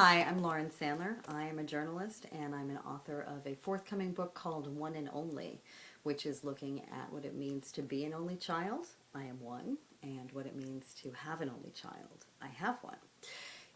Hi, I'm Lauren Sandler. I am a journalist and I'm an author of a forthcoming book called One and Only, which is looking at what it means to be an only child. I am one, and what it means to have an only child. I have one.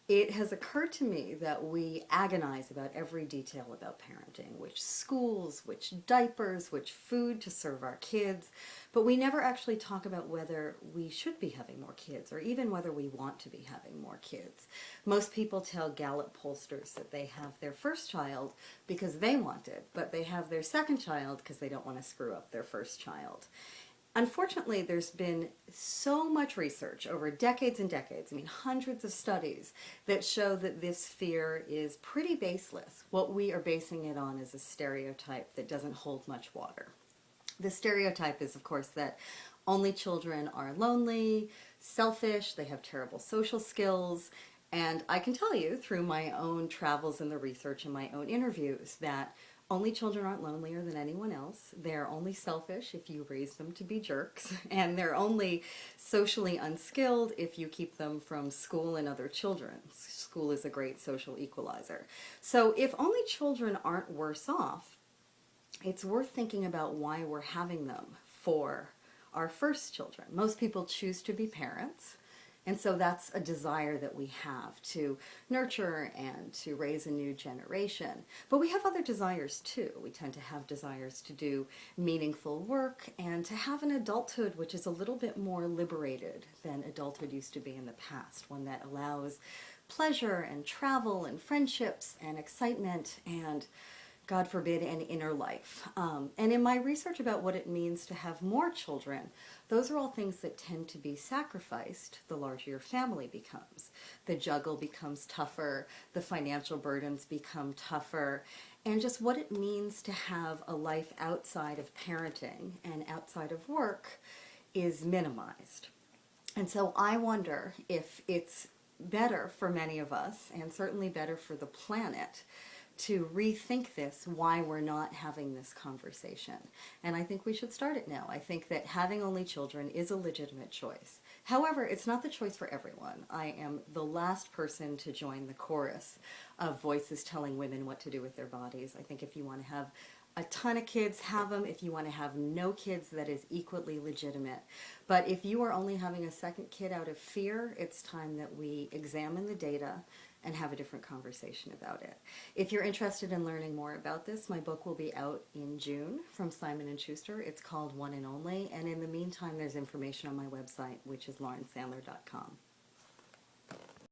It has occurred to me that we agonize about every detail about parenting, which schools, which diapers, which food to serve our kids, but we never actually talk about whether we should be having more kids or even whether we want to be having more kids. Most people tell Gallup pollsters that they have their first child because they want it, but they have their second child because they don't want to screw up their first child. Unfortunately, there's been so much research over decades and decades, hundreds of studies, that show that this fear is pretty baseless. What we are basing it on is a stereotype that doesn't hold much water. The stereotype is, of course, that only children are lonely, selfish, they have terrible social skills, and I can tell you through my own travels in the research and my own interviews that only children aren't lonelier than anyone else. They're only selfish if you raise them to be jerks, and they're only socially unskilled if you keep them from school and other children. School is a great social equalizer. So if only children aren't worse off, it's worth thinking about why we're having them for our first children. Most people choose to be parents, and so that's a desire that we have to nurture and to raise a new generation. But we have other desires too. We tend to have desires to do meaningful work and to have an adulthood which is a little bit more liberated than adulthood used to be in the past, one that allows pleasure and travel and friendships and excitement and, God forbid, an inner life. And in my research about what it means to have more children, those are all things that tend to be sacrificed the larger your family becomes. The juggle becomes tougher, the financial burdens become tougher, and just what it means to have a life outside of parenting and outside of work is minimized. And so I wonder if it's better for many of us, and certainly better for the planet, to rethink this, why we're not having this conversation. And I think we should start it now. I think that having only children is a legitimate choice. However, it's not the choice for everyone. I am the last person to join the chorus of voices telling women what to do with their bodies. I think if you want to have a ton of kids, have them. If you want to have no kids, that is equally legitimate. But if you are only having a second kid out of fear, it's time that we examine the data and have a different conversation about it. If you're interested in learning more about this, my book will be out in June from Simon & Schuster. It's called One and Only, and in the meantime, there's information on my website, which is laurensandler.com.